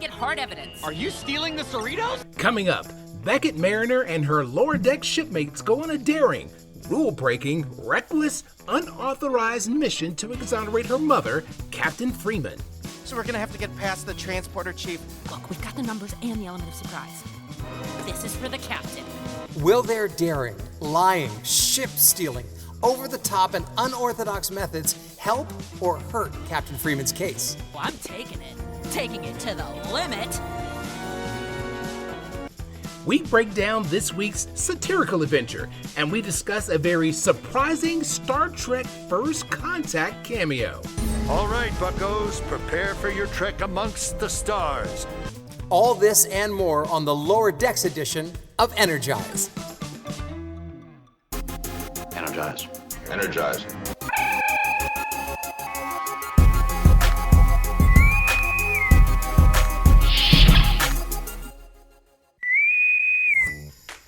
get hard evidence. Are you stealing the Cerritos? Coming up, Beckett Mariner and her lower deck shipmates go on a daring, rule-breaking, reckless, unauthorized mission to exonerate her mother, Captain Freeman. So we're gonna have to get past the transporter chief. Look, we've got the numbers and the element of surprise. This is for the captain. Will their daring, lying, ship-stealing, over-the-top and unorthodox methods help or hurt Captain Freeman's case? Well, I'm taking it to the limit. We break down this week's satirical adventure, and we discuss a very surprising Star Trek First Contact cameo. All right, buccos, prepare for your trek amongst the stars. All this and more on the Lower Decks edition of Energize. Energize. Energize.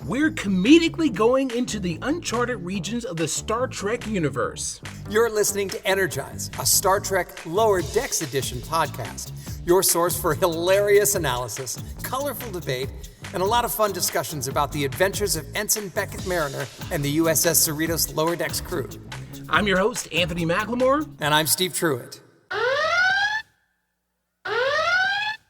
We're comedically going into the uncharted regions of the Star Trek universe. You're listening to Energize, a Star Trek Lower Decks edition podcast. Your source for hilarious analysis, colorful debate, and a lot of fun discussions about the adventures of Ensign Beckett Mariner and the USS Cerritos Lower Decks crew. I'm your host, Anthony McLemore. And I'm Steve Truitt.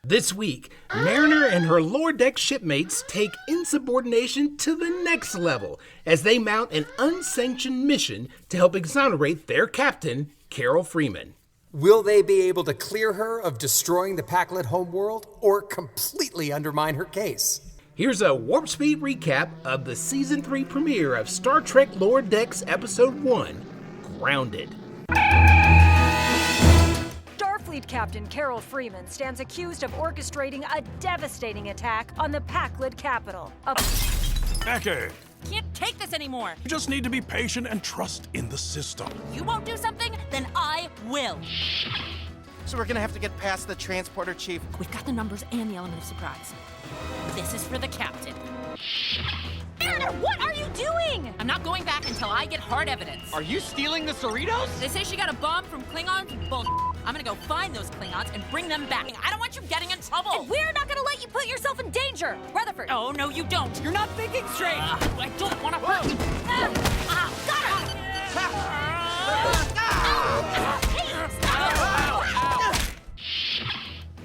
This week, Mariner and her lower deck shipmates take insubordination to the next level as they mount an unsanctioned mission to help exonerate their captain, Carol Freeman. Will they be able to clear her of destroying the Packlet homeworld or completely undermine her case? Here's a warp speed recap of the Season 3 premiere of Star Trek Lower Decks Episode 1, Grounded. Starfleet Captain Carol Freeman stands accused of orchestrating a devastating attack on the Packlet capital. Beckett, Can't take this anymore. you just need to be patient and trust in the system. You won't do something, then I will. So we're gonna have to get past the transporter chief. We've got the numbers and the element of surprise. This is for the captain. Mariner, what are you doing? I'm not going back until I get hard evidence. Are you stealing the Cerritos? They say she got a bomb from Klingons? Bull. I'm gonna go find those Klingons and bring them back. I don't want you getting in trouble. And we're not gonna let you put yourself in danger. Rutherford. Oh, no, you don't. You're not thinking straight. I don't want to hurt you. Got her!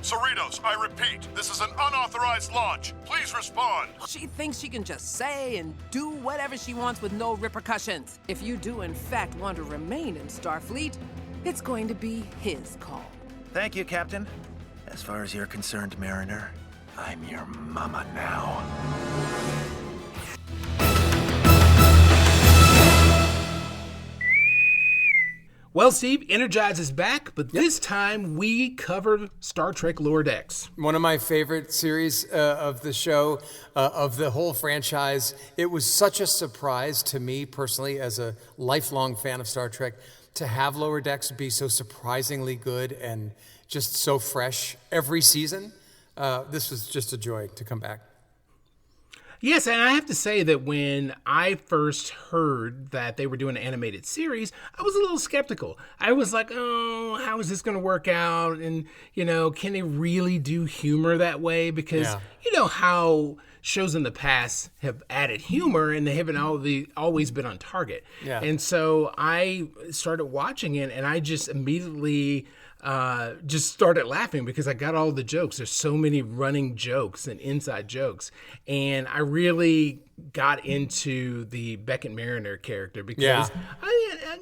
Cerritos, I repeat, this is an unauthorized launch. Please respond. She thinks she can just say and do whatever she wants with no repercussions. If you do in fact want to remain in Starfleet, it's going to be his call. Thank you, Captain. As far as you're concerned, Mariner, I'm your mama now. Well, Steve, Energize is back, but this time we covered Star Trek Lower Decks. One of my favorite series of the show, of the whole franchise. It was such a surprise to me personally as a lifelong fan of Star Trek to have Lower Decks be so surprisingly good and just so fresh every season. This was just a joy to come back. Yes, and I have to say that when I first heard that they were doing an animated series, I was a little skeptical. I was like, oh, how is this going to work out? And, can they really do humor that way? Because you know how shows in the past have added humor and they haven't always been on target. Yeah. And so I started watching it and I just immediately just started laughing because I got all the jokes. There's so many running jokes and inside jokes. And I really got into the Beckett Mariner character because,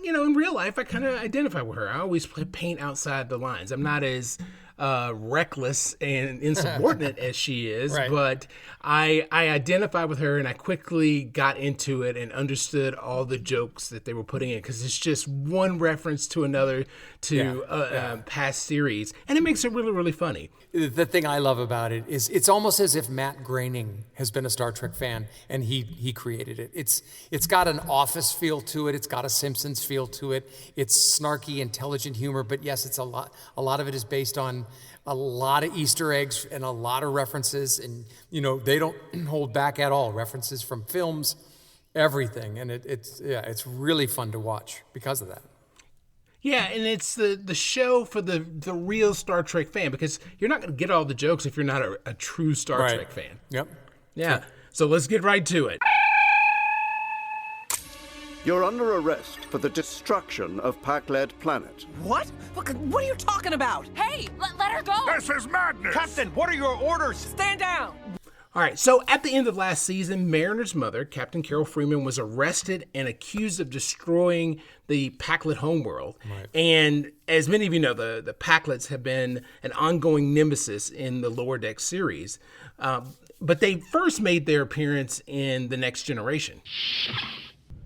in real life, I kind of identify with her. I always paint outside the lines. I'm not as reckless and insubordinate as she is, but I identify with her and I quickly got into it and understood all the jokes that they were putting in because it's just one reference to another to past series, and it makes it really, really funny. The thing I love about it is it's almost as if Matt Groening has been a Star Trek fan and he created it. It's got an Office feel to it. It's got a Simpsons feel to it. It's snarky, intelligent humor, but yes, it's a lot of it is based on a lot of Easter eggs and a lot of references, and they don't hold back at all. References from films, everything, and it's really fun to watch because of that. Yeah, and it's the show for the real Star Trek fan, because you're not going to get all the jokes if you're not a true Star Trek fan. Yep. Yeah. So let's get right to it. You're under arrest for the destruction of Pac-led Planet. What? What are you talking about? Hey, let her go. This is madness! Captain, what are your orders? Stand down! All right, so at the end of last season, Mariner's mother, Captain Carol Freeman, was arrested and accused of destroying the Pac-lit homeworld. Right. And as many of you know, the Pac-lits have been an ongoing nemesis in the Lower Deck series. But they first made their appearance in The Next Generation.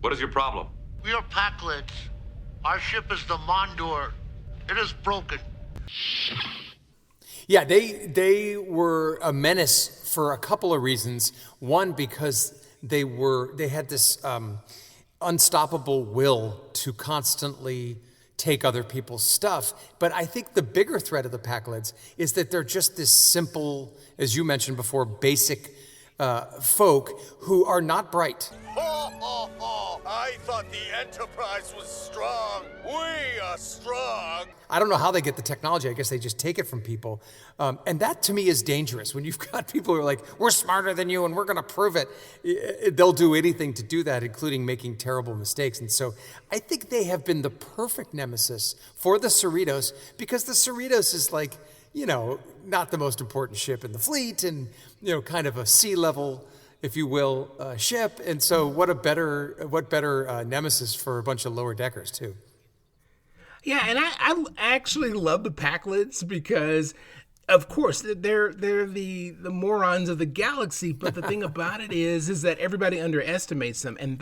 What is your problem? We are Pac-lits. Our ship is the Mondor. It is broken. Yeah, they were a menace for a couple of reasons. One, because they had this unstoppable will to constantly take other people's stuff. But I think the bigger threat of the Pac-lids is that they're just this simple, as you mentioned before, basic folk who are not bright. Ho, ho, ho! I thought the Enterprise was strong. We are strong. I don't know how they get the technology. I guess they just take it from people. And that, to me, is dangerous. When you've got people who are like, we're smarter than you and we're going to prove it, they'll do anything to do that, including making terrible mistakes. And so I think they have been the perfect nemesis for the Cerritos, because the Cerritos is like, not the most important ship in the fleet and, kind of a sea level, if you will, ship. And so what better nemesis for a bunch of lower deckers too. Yeah, and I actually love the Pac-lits because, of course, they're the morons of the galaxy. But the thing about it is that everybody underestimates them, and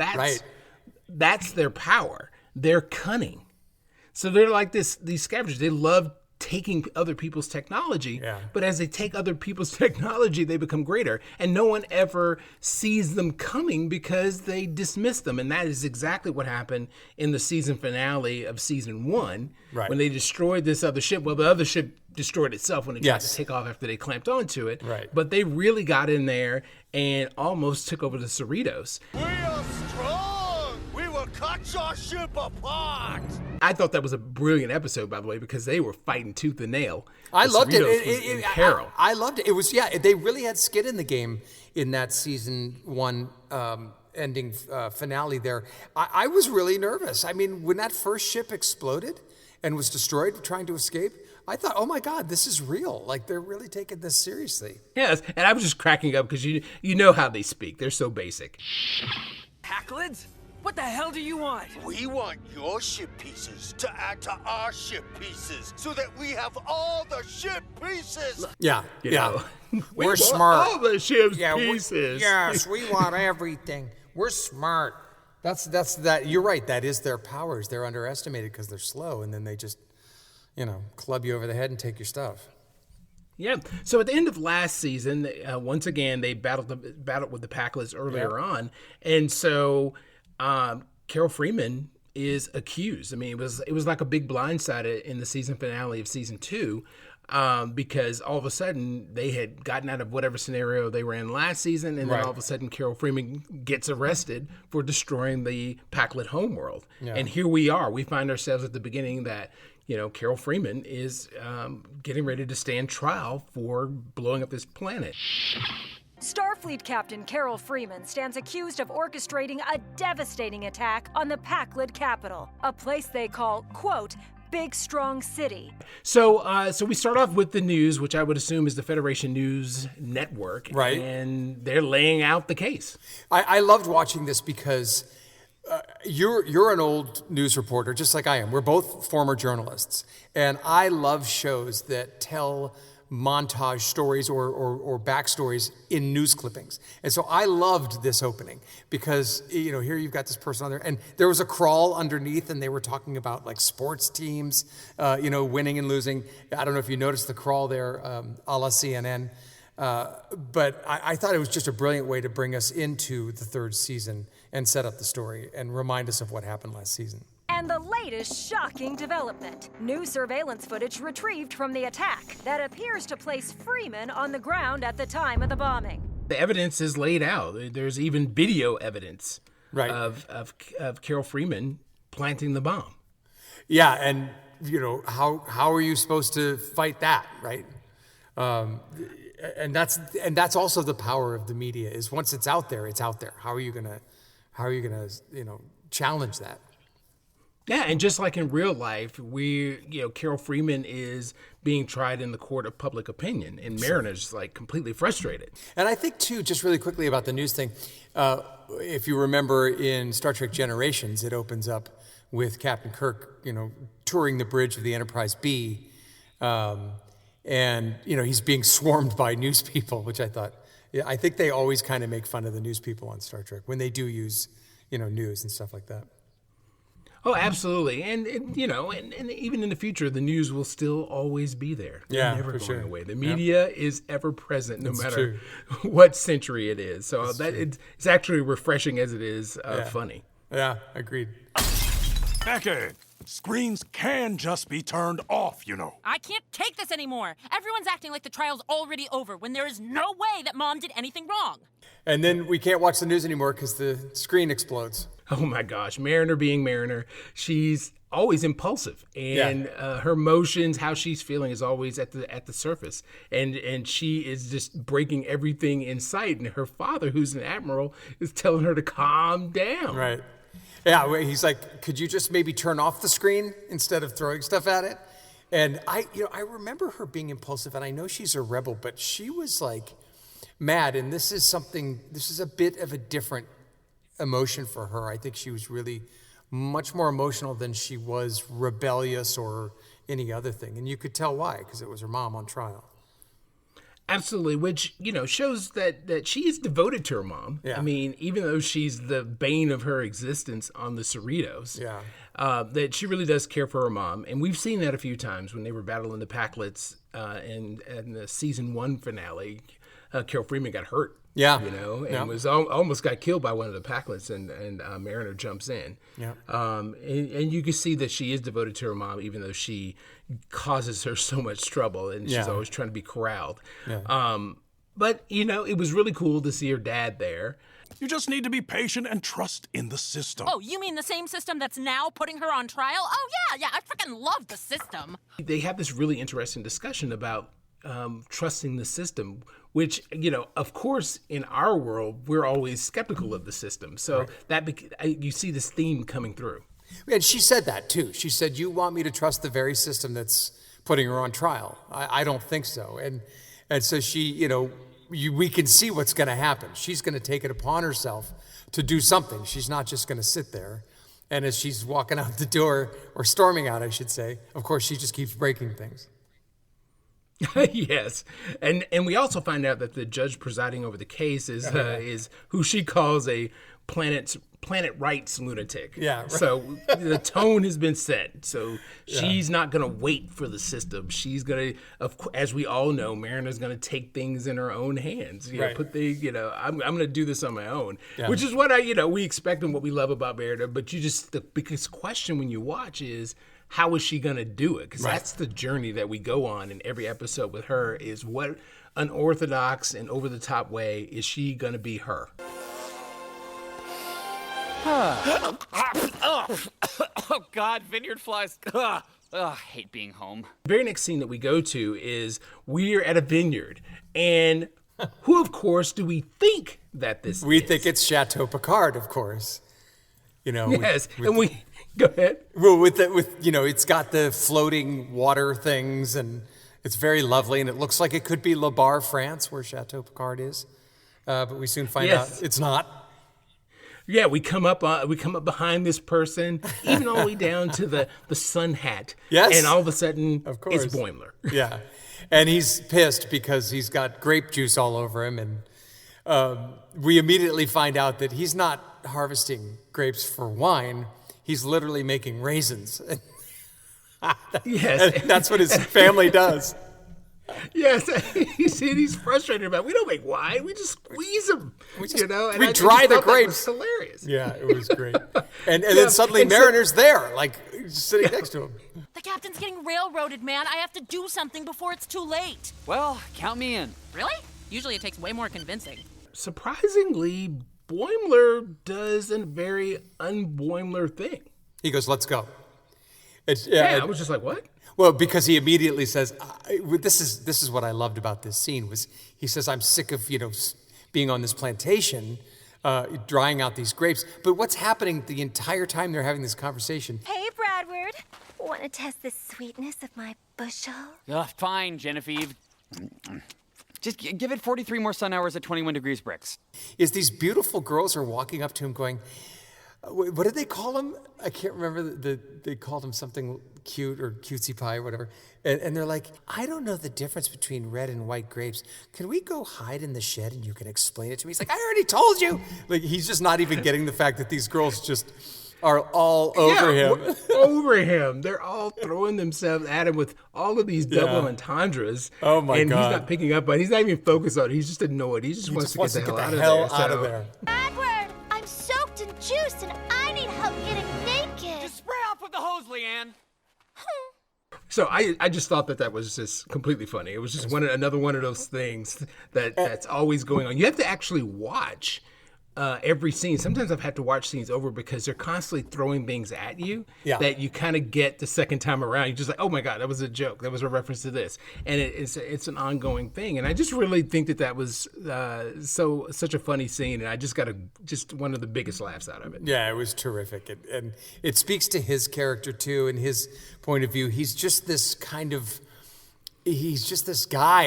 that's their power. They're cunning. So they're like these scavengers. They love taking other people's technology, but as they take other people's technology, they become greater, and no one ever sees them coming because they dismiss them. And that is exactly what happened in the season finale of season 1, when they destroyed this other ship. Well, the other ship destroyed itself when it tried to take off after they clamped onto it, but they really got in there and almost took over the Cerritos. We are strong! We will cut your ship apart! I thought that was a brilliant episode, by the way, because they were fighting tooth and nail. I loved it. I loved it. It was, they really had skin in the game in that season 1 ending finale there. I was really nervous. I mean, when that first ship exploded and was destroyed trying to escape, I thought, oh my God, this is real. Like, they're really taking this seriously. Yes, and I was just cracking up because you know how they speak. They're so basic. Pac-lids? What the hell do you want? We want your ship pieces to add to our ship pieces so that we have all the ship pieces. We're smart. All the ship's pieces. Yes, we want everything. We're smart. That's that. You're right. That is their powers. They're underestimated because they're slow, and then they just, club you over the head and take your stuff. Yeah. So at the end of last season, once again, they battled with the Pac-lits earlier on, and so Carol Freeman is accused. I mean, it was like a big blindside in the season finale of season 2, because all of a sudden they had gotten out of whatever scenario they were in last season, and then all of a sudden Carol Freeman gets arrested for destroying the Pac-lit homeworld. Yeah. And here we are. We find ourselves at the beginning that Carol Freeman is getting ready to stand trial for blowing up this planet. Starfleet Captain Carol Freeman stands accused of orchestrating a devastating attack on the Pac-lid capital, a place they call, quote, Big Strong City. So we start off with the news, which I would assume is the Federation News Network, right? And they're laying out the case. I loved watching this because you're an old news reporter, just like I am. We're both former journalists, and I love shows that tell montage stories or backstories in news clippings. And so I loved this opening because, here you've got this person on there, and there was a crawl underneath, and they were talking about like sports teams, winning and losing. I don't know if you noticed the crawl there, a la CNN. But I thought it was just a brilliant way to bring us into the 3rd season and set up the story and remind us of what happened last season. And the latest shocking development. New surveillance footage retrieved from the attack that appears to place Freeman on the ground at the time of the bombing. The evidence is laid out. There's even video evidence of Carol Freeman planting the bomb. Yeah, and how are you supposed to fight that, right? And that's also the power of the media, is once it's out there, it's out there. How are you gonna challenge that? Yeah, and just like in real life, Carol Freeman is being tried in the court of public opinion, and Mariner's like completely frustrated. And I think too, just really quickly about the news thing, if you remember in Star Trek Generations, it opens up with Captain Kirk, touring the bridge of the Enterprise B, and he's being swarmed by news people, which I think they always kind of make fun of the news people on Star Trek when they do use news and stuff like that. Oh, absolutely. And even in the future, the news will still always be there. They're never going away. The media is ever present, no matter what century it is. So it's actually refreshing as it is funny. Yeah, agreed. Beckett, screens can just be turned off, I can't take this anymore. Everyone's acting like the trial's already over when there is no way that Mom did anything wrong. And then we can't watch the news anymore because the screen explodes. Oh my gosh, Mariner being Mariner, she's always impulsive, and her emotions, how she's feeling, is always at the surface, and she is just breaking everything in sight. And her father, who's an admiral, is telling her to calm down. Right. Yeah, he's like, could you just maybe turn off the screen instead of throwing stuff at it? And I remember her being impulsive, and I know she's a rebel, but she was like mad, and this is a bit of a different emotion for her. I think she was really much more emotional than she was rebellious or any other thing. And you could tell why, because it was her mom on trial. Absolutely, which, shows that she is devoted to her mom. Yeah. I mean, even though she's the bane of her existence on the Cerritos, that she really does care for her mom. And we've seen that a few times when they were battling the Packlets in the season 1 finale. Carol Freeman got hurt. Yeah. And was almost got killed by one of the Packlets, and Mariner jumps in. Yeah. And you can see that she is devoted to her mom, even though she causes her so much trouble, and she's always trying to be corralled. Yeah. But, it was really cool to see her dad there. You just need to be patient and trust in the system. Oh, you mean the same system that's now putting her on trial? Oh, yeah, I freaking love the system. They have this really interesting discussion about trusting the system, which, of course, in our world, we're always skeptical of the system. So you see this theme coming through. And she said that, too. She said, you want me to trust the very system that's putting her on trial? I don't think so. And so she, we can see what's going to happen. She's going to take it upon herself to do something. She's not just going to sit there. And as she's walking out the door, or storming out, I should say, of course, she just keeps breaking things. Yes, and we also find out that the judge presiding over the case is who she calls a planet rights lunatic. Yeah. Right. So the tone has been set. So she's not going to wait for the system. She's going to, as we all know, Mariner's going to take things in her own hands. Put I'm going to do this on my own, which is what we expect and what we love about Mariner. But the biggest question when you watch is, how is she going to do it? Because that's the journey that we go on in every episode with her, is what unorthodox and over-the-top way is she going to be her? Oh, God, vineyard flies. I hate being home. The very next scene that we go to is we're at a vineyard. And who, of course, do we think that this is? We think it's Chateau Picard, of course. Yes, and we... Go ahead. Well, it's got the floating water things, and it's very lovely, and it looks like it could be Le Bar, France, where Chateau Picard is. But we soon find out it's not. Yeah, we come up behind this person, even all the way down to the sun hat. Yes. And all of a sudden, of course, it's Boimler. Yeah. And he's pissed because he's got grape juice all over him, and we immediately find out that he's not harvesting grapes for wine. He's literally making raisins. Yes. And that's what his family does. Yes. He's frustrated about it. We don't make wine. We just squeeze them. We dry the grapes. That was hilarious. Yeah, it was great. And then suddenly Mariner's there, sitting next to him. The captain's getting railroaded, man. I have to do something before it's too late. Well, count me in. Really? Usually it takes way more convincing. Surprisingly, Boimler does a very un-Boimler thing. He goes, let's go. Yeah, I was just like, what? Well, because he immediately says, this is what I loved about this scene, was he says, I'm sick of, being on this plantation, drying out these grapes. But what's happening the entire time they're having this conversation? Hey, Bradward. Want to test the sweetness of my bushel? Fine, Genevieve. Just give it 43 more sun hours at 21 degrees Brix. Is these beautiful girls are walking up to him going, what did they call him? I can't remember. They called him something cute or cutesy pie or whatever. And they're like, I don't know the difference between red and white grapes. Can we go hide in the shed and you can explain it to me? He's like, I already told you. Like, he's just not even getting the fact that these girls just are all over him. Over him. They're all throwing themselves at him with all of these double entendres. Oh, my God. And he's not picking up on it. He's not even focused on it. He's just annoyed. He just wants to get the hell out of there. Bradward, I'm soaked in juice and I need help getting naked. Just spray off with the hose, Leanne. So I just thought that was just completely funny. It was just another one of those things that's always going on. You have to actually watch every scene. Sometimes I've had to watch scenes over because they're constantly throwing things at you that you kind of get the second time around. You're just like, oh my God, that was a joke. That was a reference to this. And it's an ongoing thing. And I just really think that was such a funny scene. And I just got just one of the biggest laughs out of it. Yeah, it was terrific. And it speaks to his character too and his point of view. He's just this guy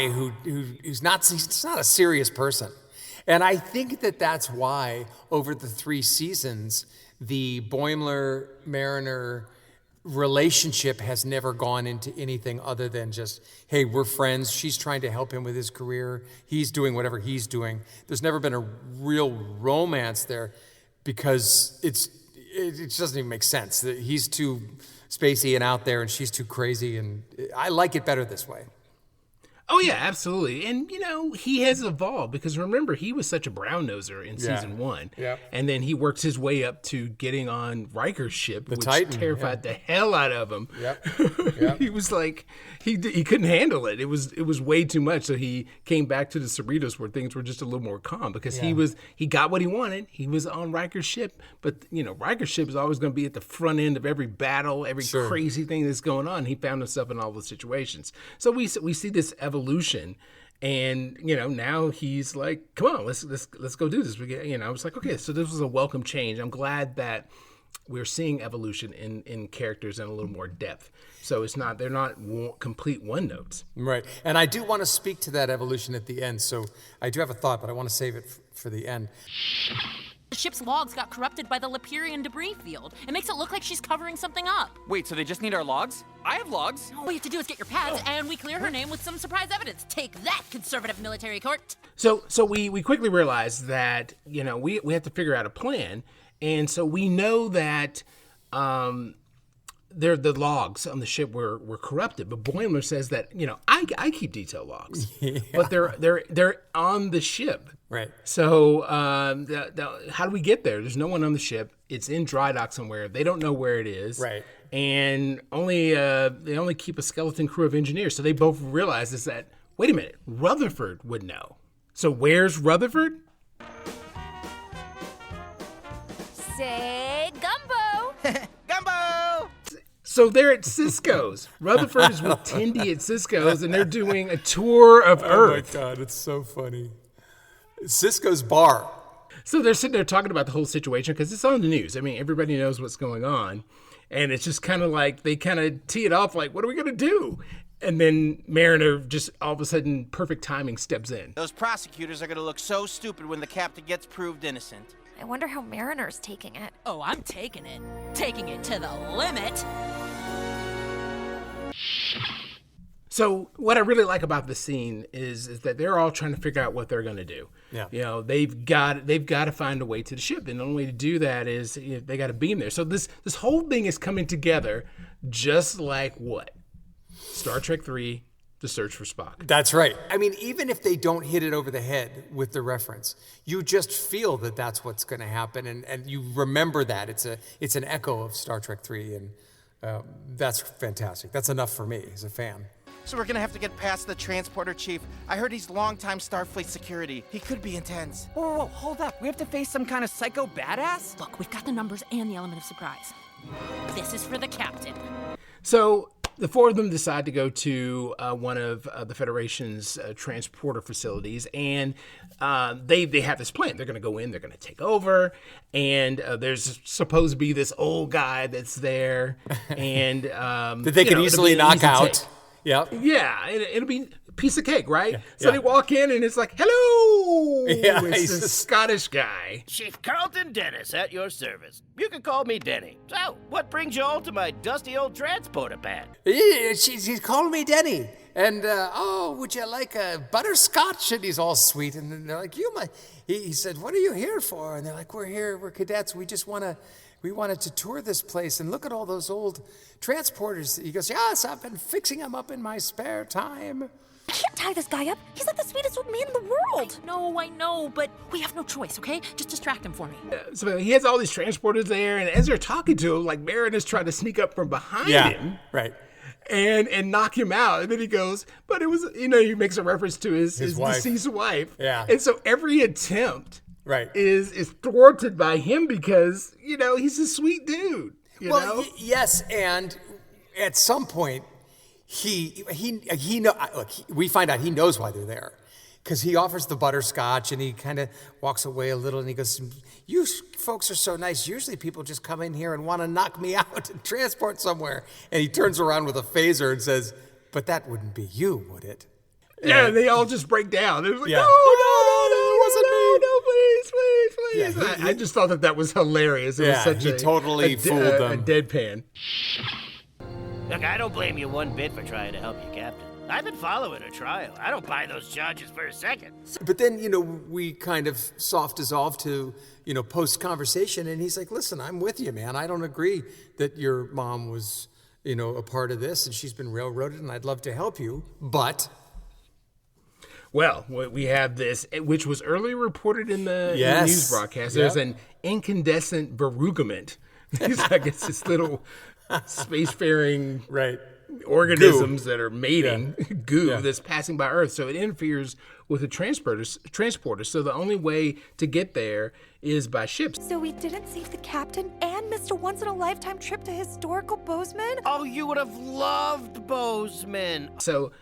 who's not a serious person. And I think that's why over the 3 seasons, the Boimler-Mariner relationship has never gone into anything other than just, hey, we're friends. She's trying to help him with his career. He's doing whatever he's doing. There's never been a real romance there because it just doesn't even make sense. He's too spacey and out there and she's too crazy. And I like it better this way. Oh, yeah, absolutely. And, he has evolved because remember, he was such a brown-noser in season 1. Yep. And then he works his way up to getting on Riker's ship, which Titan, terrified the hell out of him. Yep. He was like, he couldn't handle it. It was way too much. So he came back to the Cerritos where things were just a little more calm because he got what he wanted. He was on Riker's ship. But, Riker's ship is always going to be at the front end of every battle, every crazy thing that's going on. He found himself in all those situations. So we see this evolution, and now he's like, come on, let's go do this. I was like, okay, so this was a welcome change. I'm glad that we're seeing evolution in characters and a little more depth. So they're not complete one notes. Right, and I do want to speak to that evolution at the end. So I do have a thought, but I want to save it for the end. The ship's logs got corrupted by the Lapirian debris field. It makes it look like she's covering something up. Wait, so they just need our logs? I have logs. All you have to do is get your pads, and we clear her name with some surprise evidence. Take that, conservative military court. So we quickly realized that, we have to figure out a plan. And so we know that the logs on the ship were corrupted. But Boimler says that, I keep detail logs. But they're on the ship. Right. So how do we get there? There's no one on the ship. It's in dry dock somewhere. They don't know where it is. Right. And they only keep a skeleton crew of engineers. So they both realize is that, wait a minute, Rutherford would know. So where's Rutherford? Say gumbo. Gumbo! So they're at Cisco's. Rutherford is with Tindy at Cisco's, and they're doing a tour of Earth. Oh, my God, it's so funny. Cisco's bar. So they're sitting there talking about the whole situation because it's on the news. I mean, everybody knows what's going on. And it's just kind of like they kind of tee it off like, what are we going to do? And then Mariner just all of a sudden, perfect timing, steps in. Those prosecutors are going to look so stupid when the captain gets proved innocent. I wonder how Mariner's taking it. Oh, I'm taking it. Taking it to the limit. So what I really like about this scene is that they're all trying to figure out what they're going to do. Yeah. They've got to find a way to the ship, and the only way to do that is they got to beam there. So this whole thing is coming together, just like what? Star Trek 3, The Search for Spock. That's right. I mean, even if they don't hit it over the head with the reference, you just feel that that's what's going to happen, and you remember that it's an echo of Star Trek 3, and that's fantastic. That's enough for me as a fan. So we're gonna have to get past the transporter chief. I heard he's longtime Starfleet security. He could be intense. Whoa, hold up. We have to face some kind of psycho badass? Look, we've got the numbers and the element of surprise. This is for the captain. So the four of them decide to go to one of the Federation's transporter facilities, and they have this plan. They're going to go in, they're going to take over, and there's supposed to be this old guy that's there, and that they can easily knock out. Yep. Yeah, it'll be a piece of cake, right? Yeah. So they walk in, and it's like, hello! Yeah, it's this Scottish guy. Chief Carlton Dennis at your service. You can call me Denny. So, what brings you all to my dusty old transporter pad? She's calling me Denny. And, would you like a butterscotch? And he's all sweet. And they're like, he said, what are you here for? And they're like, we're cadets. We wanted to tour this place and look at all those old transporters. He goes, yes, I've been fixing them up in my spare time. I can't tie this guy up. He's like the sweetest old man in the world. I know, but we have no choice, okay? Just distract him for me. So he has all these transporters there, and as they're talking to him, like Mariner's trying to sneak up from behind him. Right. And knock him out. And then he goes, but it was, he makes a reference to his wife. Deceased wife. Yeah. And so every attempt right. is thwarted by him because, he's a sweet dude. Yes, and at some point, we find out he knows why they're there. Because he offers the butterscotch and he kind of walks away a little and he goes, you folks are so nice. Usually people just come in here and want to knock me out and transport somewhere. And he turns around with a phaser and says, but that wouldn't be you, would it? Yeah, and they all just break down. It was like, yeah. no, it wasn't me. No, please. Yeah, I just thought that was hilarious. It was such he totally fooled them. A deadpan. Look, I don't blame you one bit for trying to help you, Captain. I've been following a trial. I don't buy those charges for a second. But then, we kind of soft dissolve to, post-conversation, and he's like, listen, I'm with you, man. I don't agree that your mom was, a part of this, and she's been railroaded, and I'd love to help you, but... Well, we have this, which was earlier reported in the news broadcast. There's an incandescent verugament. I guess this little spacefaring... Right. organisms that are mating goo that's passing by Earth, so it interferes with the transporter. So the only way to get there is by ships. So we didn't save the captain and missed a once-in-a-lifetime trip to historical Bozeman? Oh, you would have loved Bozeman. So,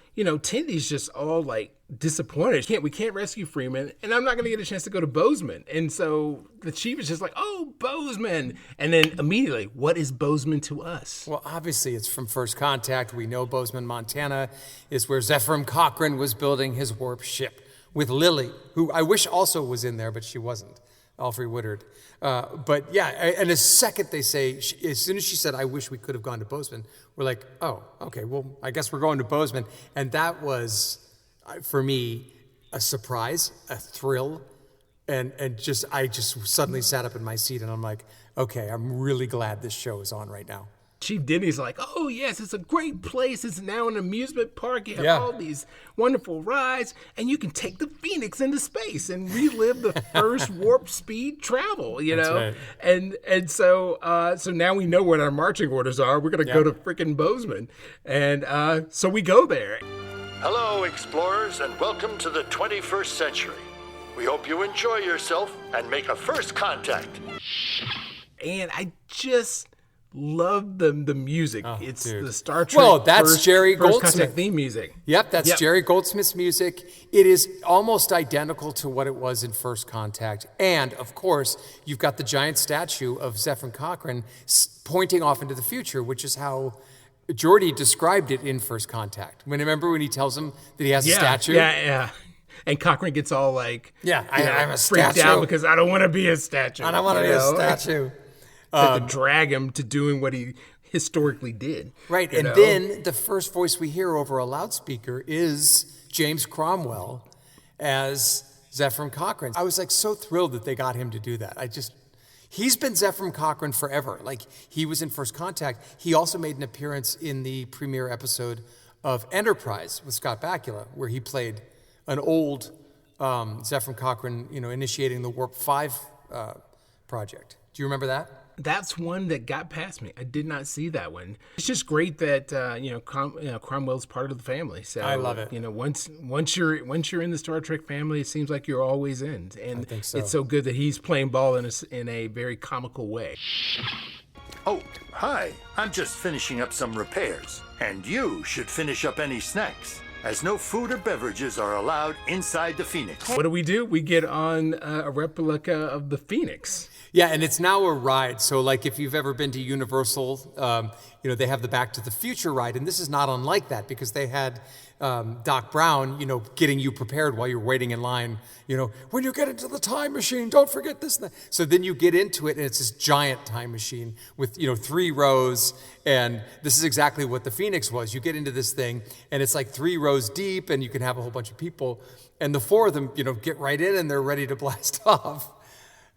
Tindy's just all like disappointed. We can't rescue Freeman, and I'm not going to get a chance to go to Bozeman. And so the chief is just like, oh, Bozeman. And then immediately, what is Bozeman to us? Well, obviously, it's from First Contact. We know Bozeman, Montana is where Zephyr Cochrane was building his warp ship with Lily, who I wish also was in there, but she wasn't. Alfre Woodard. But yeah, and the second they say, as soon as she said, I wish we could have gone to Bozeman, we're like, oh, okay, well, I guess we're going to Bozeman. And that was, for me, a surprise, a thrill, and I just suddenly sat up in my seat and I'm like, okay, I'm really glad this show is on right now. Chief Denny's like, oh, yes, it's a great place. It's now an amusement park. You have all these wonderful rides, and you can take the Phoenix into space and relive the first warp speed travel, That's right. And so now we know what our marching orders are. We're going to go to frickin' Bozeman. And so we go there. Hello, explorers, and welcome to the 21st century. We hope you enjoy yourself and make a first contact. And I just... love the music. It's the Star Trek. Well, that's Jerry Goldsmith theme music. Yep, that's Jerry Goldsmith's music. It is almost identical to what it was in First Contact. And, of course, you've got the giant statue of Zephyr Cochrane pointing off into the future, which is how Geordi described it in First Contact. Remember when he tells him that he has a statue? Yeah. And Cochrane gets all like, I'm a freaked statue. out because I don't want to be a statue. I don't want to be a statue. To drag him to doing what he historically did. Right, and then the first voice we hear over a loudspeaker is James Cromwell as Zephyr Cochrane. I was like so thrilled that they got him to do that. He's been Zephyr Cochrane forever. Like, he was in First Contact. He also made an appearance in the premiere episode of Enterprise with Scott Bakula, where he played an old Zephyr Cochrane, initiating the Warp 5 project. Do you remember that? That's one that got past me. I did not see that one. It's just great that Cromwell's part of the family. So I love it. Once you're in the Star Trek family, it seems like you're always in. And I think so. It's so good that he's playing ball in a very comical way. Oh, hi. I'm just finishing up some repairs. And you should finish up any snacks, as no food or beverages are allowed inside the Phoenix. What do? We get on a replica of the Phoenix. Yeah, and it's now a ride. So, like, if you've ever been to Universal, they have the Back to the Future ride, and this is not unlike that because they had Doc Brown, getting you prepared while you're waiting in line. When you get into the time machine, don't forget this and that. So then you get into it, and it's this giant time machine with 3 rows, and this is exactly what the Phoenix was. You get into this thing, and it's like 3 rows deep, and you can have a whole bunch of people, and the 4 of them, get right in, and they're ready to blast off.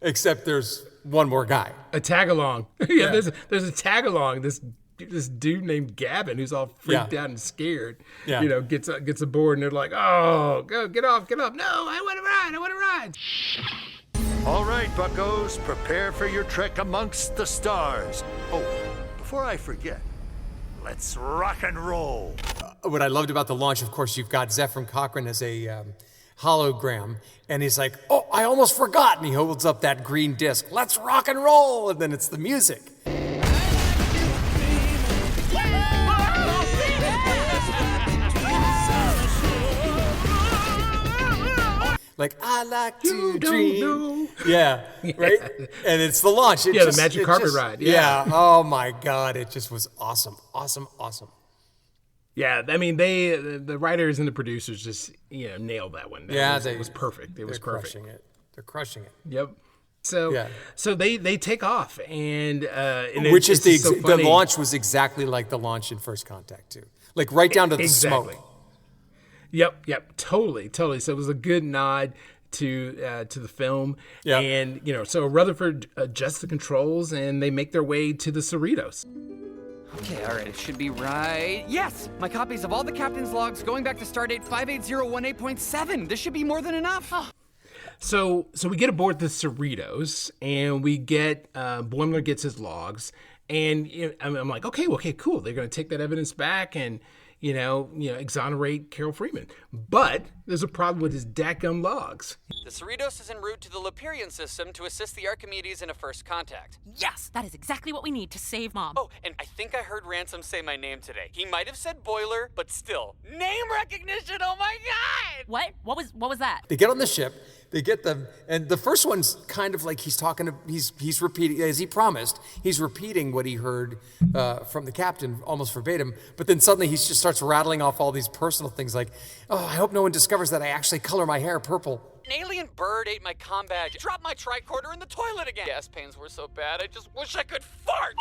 Except there's one more guy. A tag-along. Yeah, there's a tag-along. This dude named Gavin who's all freaked out and scared, gets aboard, and they're like, oh, go, get off. No, I want to ride. All right, buccos, prepare for your trek amongst the stars. Oh, before I forget, let's rock and roll. What I loved about the launch, of course, you've got Zefram Cochrane as a hologram, and he's like, oh, I almost forgot, and he holds up that green disc. Let's rock and roll, and then it's the music. Like, I like to dream. Yeah, right? And it's the launch. The magic carpet ride. Yeah. Oh, my God. It just was awesome. Awesome. Yeah, I mean, the writers and the producers just, nailed that one. It was perfect. It was perfect. They're crushing it. Yep. So they take off, and which is the launch was exactly like the launch in First Contact, too. Like, right down to the smoke. Yep, totally. So it was a good nod to the film. Yep. And, so Rutherford adjusts the controls, and they make their way to the Cerritos. Okay, all right, it should be right. Yes, my copies of all the captain's logs going back to stardate 58018.7. This should be more than enough. Oh. So we get aboard the Cerritos, and we get, Boimler gets his logs, and I'm like, okay, cool. They're going to take that evidence back and, exonerate Carol Freeman. But there's a problem with his dadgum logs. The Cerritos is en route to the Lapirian system to assist the Archimedes in a First Contact. Yes, that is exactly what we need to save Mom. Oh, and I think I heard Ransom say my name today. He might have said Boiler, but still, name recognition, oh my God! What was that? They get on the ship, they get them, and the first one's kind of like he's repeating, as he promised, he's repeating what he heard from the captain, almost verbatim, but then suddenly he just starts rattling off all these personal things like, oh, I hope no one discovers that I actually color my hair purple. An alien bird ate my comm badge, dropped my tricorder in the toilet again. Gas pains were so bad, I just wish I could fart.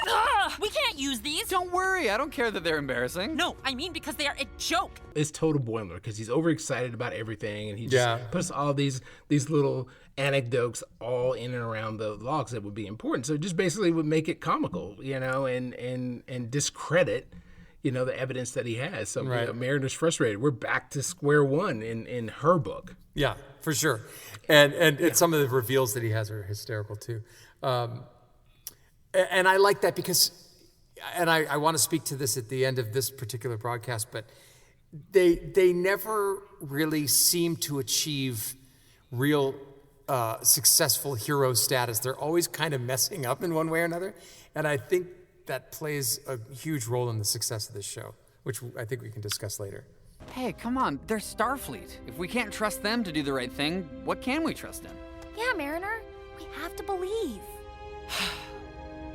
We can't use these. Don't worry, I don't care that they're embarrassing. No, I mean because they are a joke. It's total Boimler because he's overexcited about everything, and he just puts all these little anecdotes all in and around the logs that would be important. So it just basically would make it comical, and discredit the evidence that he has. So Mariner's frustrated. We're back to square one in her book. Yeah, for sure. And some of the reveals that he has are hysterical too. And I like that because, and I want to speak to this at the end of this particular broadcast, but they never really seem to achieve real successful hero status. They're always kind of messing up in one way or another. And I think that plays a huge role in the success of this show, which I think we can discuss later. Hey, come on, they're Starfleet. If we can't trust them to do the right thing, what can we trust in? Yeah, Mariner, we have to believe.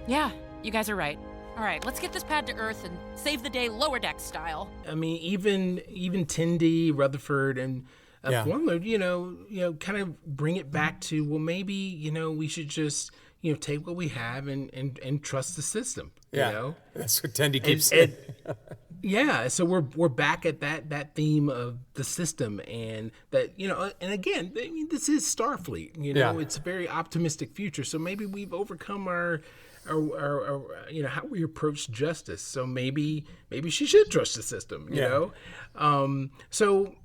Yeah, you guys are right. All right, let's get this pad to Earth and save the day lower deck style. I mean, even Tindy, Rutherford, and Boimler, kind of bring it back to, well, maybe, we should just, take what we have and trust the system. That's what Tindy keeps saying. Yeah, so we're back at that theme of the system, and that and again, I mean, this is Starfleet. It's a very optimistic future. So maybe we've overcome our how we approach justice. So maybe she should trust the system. So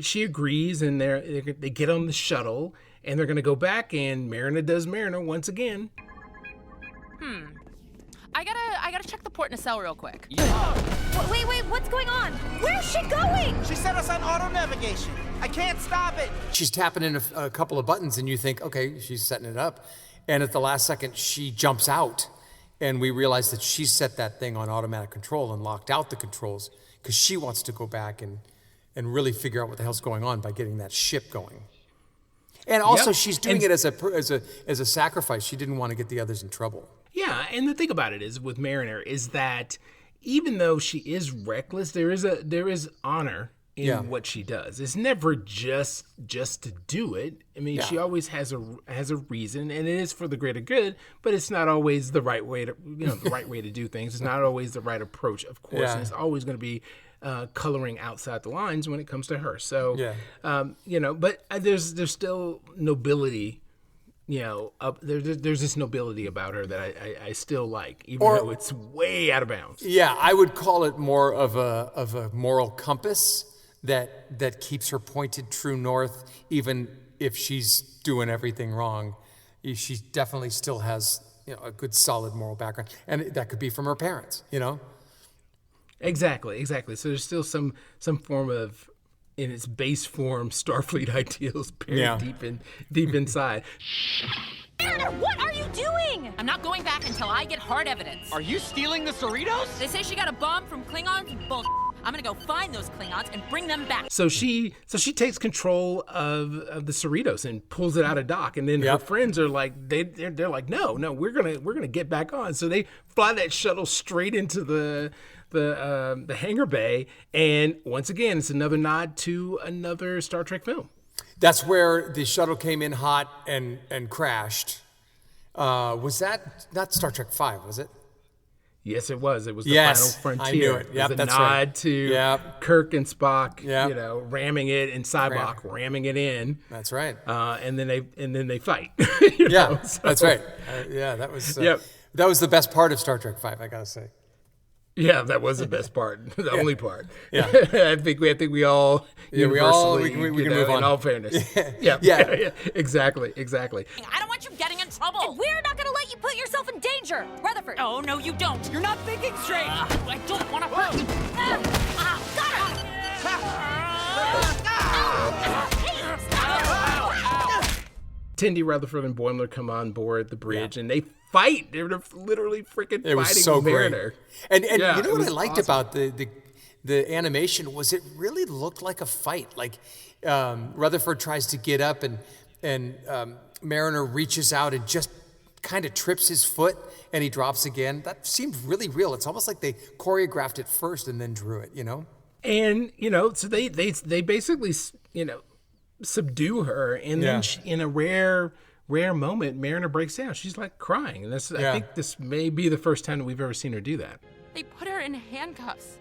she agrees, and they get on the shuttle, and they're going to go back, and Mariner does Mariner once again. I gotta check the port nacelle real quick. Wait, what's going on? Where's she going? She set us on auto navigation. I can't stop it. She's tapping in a couple of buttons, and you think, okay, she's setting it up. And at the last second, she jumps out. And we realize that she set that thing on automatic control and locked out the controls because she wants to go back and really figure out what the hell's going on by getting that ship going. And also, she's doing it as a sacrifice. She didn't want to get the others in trouble. Yeah, and the thing about it is with Mariner is that even though she is reckless, there is honor in what she does. It's never just to do it. I mean, she always has a reason, and it is for the greater good. But it's not always the right way to the right way to do things. It's not always the right approach, of course. And it's always going to be coloring outside the lines when it comes to her. So but there's still nobility. There's this nobility about her that I still like, even though it's way out of bounds. Yeah, I would call it more of a moral compass that keeps her pointed true north, even if she's doing everything wrong. She definitely still has a good solid moral background, and that could be from her parents. Exactly. So there's still some form of, in its base form, Starfleet ideals buried deep inside. Mariner, what are you doing? I'm not going back until I get hard evidence. Are you stealing the Cerritos? They say she got a bomb from Klingons. Bull. I'm gonna go find those Klingons and bring them back. So she takes control of the Cerritos and pulls it out of dock, and then her friends are like, they're like, no, we're gonna get back on. So they fly that shuttle straight into the hangar bay, and once again, it's another nod to another Star Trek film. That's where the shuttle came in hot and crashed. Was that not Star Trek V, was it? Yes, it was. It was the Final Frontier. I knew it. It was a nod to Kirk and Spock, ramming it, and Cybok ramming it in. That's right. And then they fight. That's right. That was that was the best part of Star Trek V, I gotta say. Yeah, that was the best part, the only part. Yeah, I think we all we can move on. In all fairness, exactly. I don't want you getting in trouble. And we're not gonna let you put yourself in danger, Rutherford. Oh no, you don't. You're not thinking straight. I don't want to hurt you. Got her. Tendi, Rutherford, and Boimler come on board the bridge, and they fight. They're literally freaking fighting. It was so Mariner. Great. And you know what I liked about the animation was it really looked like a fight. Like Rutherford tries to get up, and Mariner reaches out and just kind of trips his foot, and he drops again. That seemed really real. It's almost like they choreographed it first and then drew it. And so they basically subdue her, and then in a rare moment, Mariner breaks down. She's like crying, and I think this may be the first time that we've ever seen her do that. They put her in handcuffs,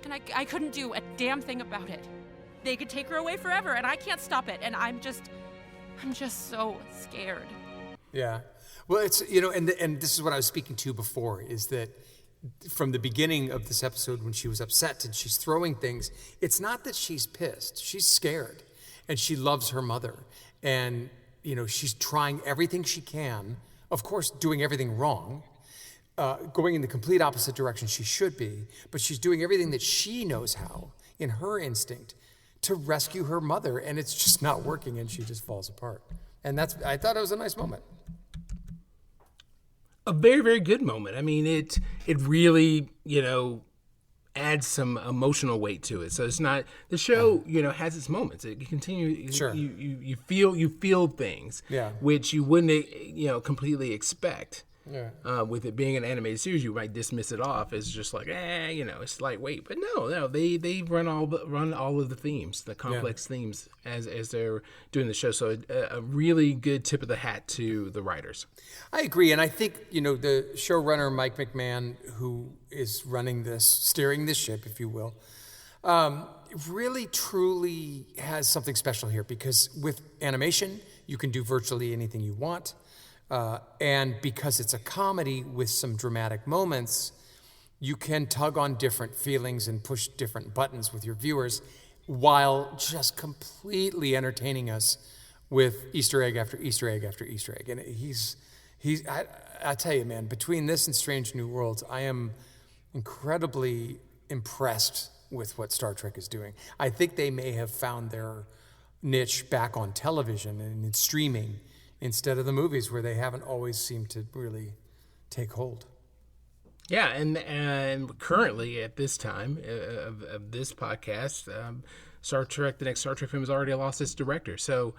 and I couldn't do a damn thing about it. They could take her away forever, and I can't stop it, and I'm just so scared. Yeah. Well, it's, and this is what I was speaking to before, is that from the beginning of this episode when she was upset and she's throwing things, it's not that she's pissed. She's scared, and she loves her mother, and she's trying everything she can, of course, doing everything wrong, going in the complete opposite direction she should be, but she's doing everything that she knows how, in her instinct, to rescue her mother, and it's just not working, and she just falls apart. And I thought it was a nice moment. A very, very good moment. I mean, it really, adds some emotional weight to it. So it's not, the show, has its moments. It continues. Sure. You feel things, which you wouldn't, completely expect. Yeah. With it being an animated series, you might dismiss it off as just like, it's lightweight. But no, they run all of the themes, the complex themes as they're doing the show. So a really good tip of the hat to the writers. I agree, and I think the showrunner Mike McMahon, who is steering this ship, if you will, really truly has something special here, because with animation you can do virtually anything you want. And because it's a comedy with some dramatic moments, you can tug on different feelings and push different buttons with your viewers while just completely entertaining us with Easter egg after Easter egg after Easter egg. And I tell you, man, between this and Strange New Worlds, I am incredibly impressed with what Star Trek is doing. I think they may have found their niche back on television and in streaming, instead of the movies, where they haven't always seemed to really take hold. Yeah, and currently at this time of this podcast, Star Trek: The Next Star Trek film has already lost its director. So,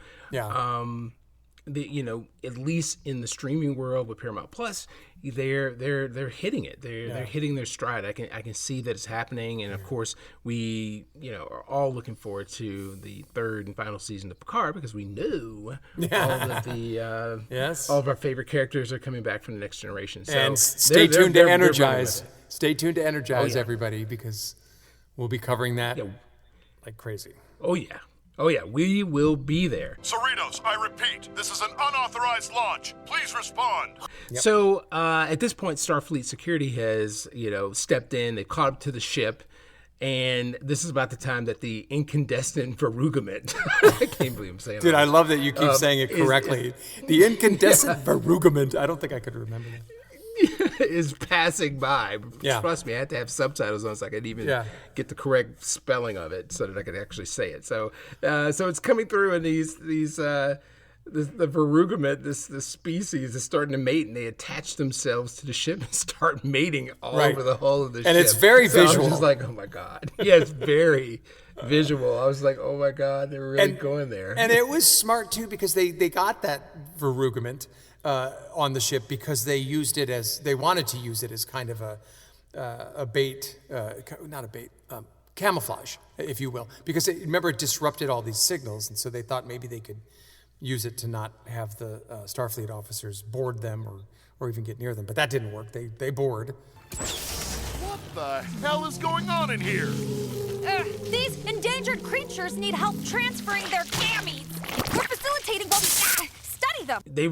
at least in the streaming world with Paramount Plus, they're hitting it. They're hitting their stride. I can see that it's happening, and of course we are all looking forward to the third and final season of Picard, because we know all of the all of our favorite characters are coming back from the Next Generation. So and stay tuned to Energize. Stay tuned to Energize, everybody, because we'll be covering that like crazy. Oh yeah, we will be there. Cerritos, I repeat, this is an unauthorized launch. Please respond. So at this point, Starfleet security has, stepped in. They've caught up to the ship, and this is about the time that the incandescent verugament. I can't believe I'm saying that. Dude, I love that you keep saying it correctly. The incandescent verugament. I don't think I could remember that. Is passing by. Yeah. Trust me, I had to have subtitles on so I could even get the correct spelling of it so that I could actually say it. So it's coming through, and the verugament, this species is starting to mate, and they attach themselves to the ship and start mating all over the hull of the ship. And it's very visual. I was just like, oh my God. Yeah, it's very visual. I was like, oh my God, they're really going there. And it was smart too, because they got that verugament on the ship because they wanted to use it as kind of a bait, not a bait, camouflage, if you will, because remember it disrupted all these signals, and so they thought maybe they could use it to not have the Starfleet officers board them or even get near them, but that didn't work. They bored. What the hell is going on in here? These endangered creatures need help transferring their gametes. We're facilitating while we study them. They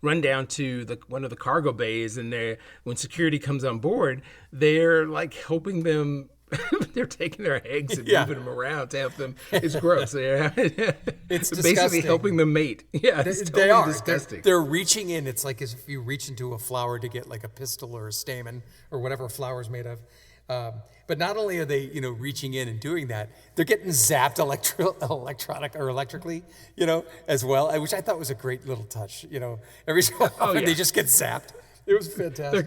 run down to one of the cargo bays, and when security comes on board, they're like helping them. They're taking their eggs and moving them around to help them. It's gross. It's basically helping them mate. Yeah, it's totally disgusting. They're reaching in. It's like as if you reach into a flower to get like a pistil or a stamen or whatever a flower is made of. But not only are they, reaching in and doing that, they're getting zapped electrically, as well, which I thought was a great little touch. Every so often they just get zapped. It was fantastic.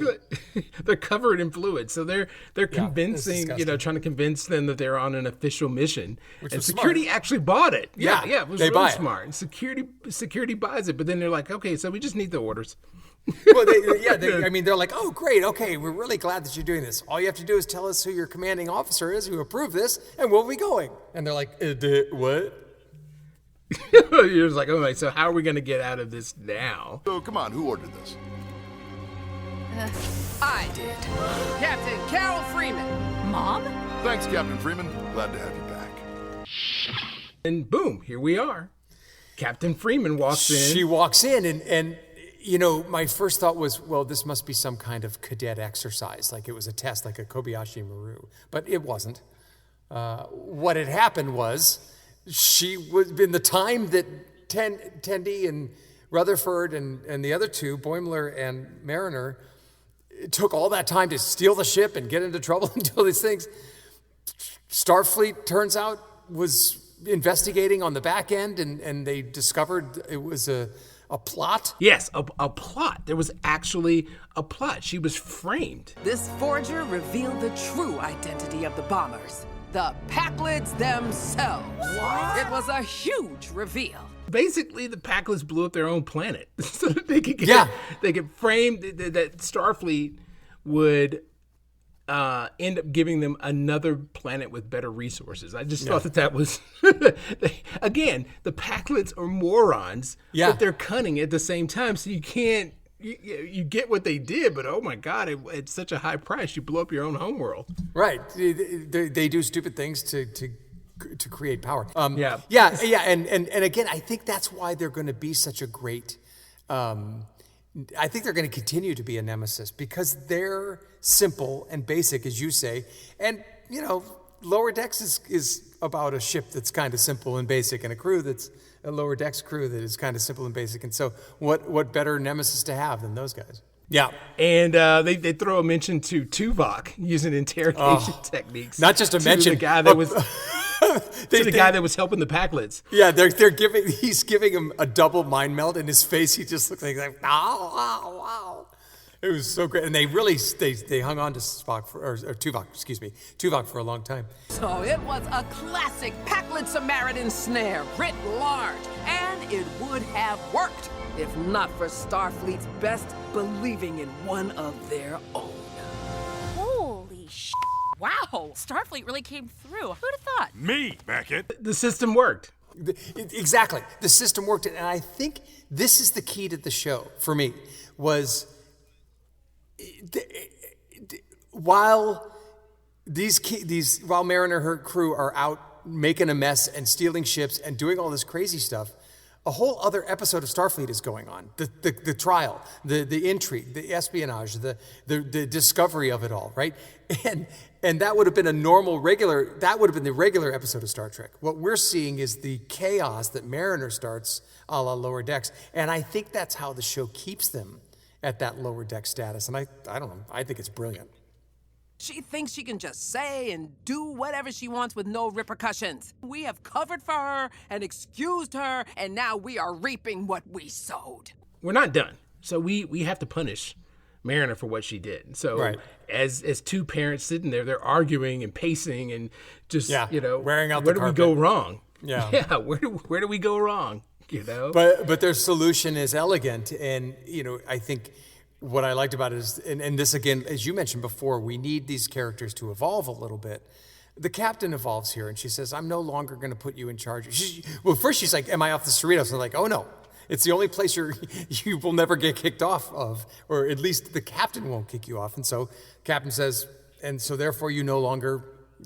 They're covered in fluid, so they're convincing, trying to convince them that they're on an official mission. Which and security actually bought it. Yeah, it was they really smart. And security buys it, but then they're like, okay, so we just need the orders. Well, they're like, oh, great, okay, we're really glad that you're doing this. All you have to do is tell us who your commanding officer is, who approved this, and we'll be going. And they're like, what? You're just like, oh, my, so how are we going to get out of this now? Oh, come on, who ordered this? I did. Captain Carol Freeman. Mom? Thanks, Captain Freeman. Glad to have you back. And boom, here we are. Captain Freeman walks in. She walks in, and my first thought was, well, this must be some kind of cadet exercise, like it was a test, like a Kobayashi Maru. But it wasn't. What had happened was, she was in the time that Tendi and Rutherford and the other two, Boimler and Mariner, it took all that time to steal the ship and get into trouble and do all these things. Starfleet, turns out, was investigating on the back end, and they discovered it was a plot. Yes, a plot. There was actually a plot. She was framed. This forger revealed the true identity of the bombers, the Packlids themselves. What? It was a huge reveal. Basically, the Packlids blew up their own planet so that they could get framed. That Starfleet would end up giving them another planet with better resources. I just thought that was again, the Packlids are morons, but they're cunning at the same time. So you can't. You get what they did, but oh my God, it's such a high price. You blow up your own homeworld. Right. They do stupid things to create power. And again, I think that's why they're going to be such a great. I think they're going to continue to be a nemesis because they're simple and basic, as you say, and Lower Decks is about a ship that's kind of simple and basic, and a crew that's a Lower Decks crew that is kind of simple and basic. And so, what better nemesis to have than those guys? Yeah, and they throw a mention to Tuvok using interrogation techniques. Not just a mention. The guy that was the guy that was helping the Packlids. Yeah, he's giving him a double mind melt in his face. He just looks like wow. It was so great, and they really they hung on to Spock or Tuvok for a long time. So it was a classic Packlet Samaritan snare, writ large, and it would have worked if not for Starfleet's best believing in one of their own. Holy sh! Wow, Starfleet really came through. Who'd have thought? Me, Beckett. The system worked. Exactly, the system worked, and I think this is the key to the show for me. Was while while Mariner and her crew are out making a mess and stealing ships and doing all this crazy stuff, a whole other episode of Starfleet is going on. The trial, the intrigue, the espionage, the discovery of it all, right? And that would have been that would have been the regular episode of Star Trek. What we're seeing is the chaos that Mariner starts a la Lower Decks. And I think that's how the show keeps them at that Lower Deck status. And I don't know, I think it's brilliant. She thinks she can just say and do whatever she wants with no repercussions. We have covered for her and excused her, and now we are reaping what we sowed. We're not done. So we have to punish Mariner for what she did. So right. as two parents sitting there, they're arguing and pacing and just, wearing out where the do carpet. we go wrong? Yeah. Where do we go wrong? But their solution is elegant, and I think what I liked about it is, and this again, as you mentioned before, we need these characters to evolve a little bit. The captain evolves here, and she says, "I'm no longer going to put you in charge." First she's like, "Am I off the Cerritos?" And I'm like, "Oh no, it's the only place you will never get kicked off of, or at least the captain won't kick you off." And so captain says, "And so therefore you no longer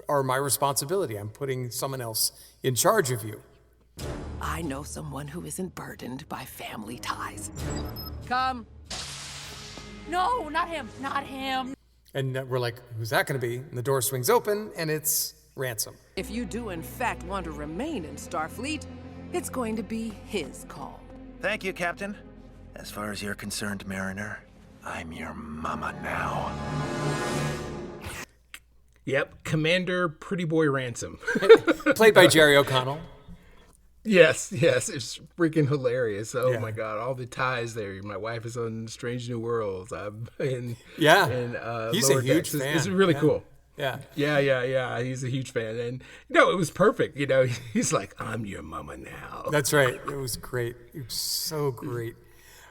are my responsibility. I'm putting someone else in charge of you." I know someone who isn't burdened by family ties. Come. No, not him, not him. And we're like, who's that going to be? And the door swings open, and it's Ransom. If you do in fact want to remain in Starfleet, it's going to be his call. Thank you, Captain. As far as you're concerned, Mariner, I'm your mama now. Yep, Commander Pretty Boy Ransom. Played by Jerry O'Connell. Yes, it's freaking hilarious. Oh my God, all the ties there. My wife is on Strange New Worlds. I'm in. He's a huge fan. This is really cool. Yeah. He's a huge fan, and it was perfect. He's like, "I'm your mama now." That's right. It was great. It was so great,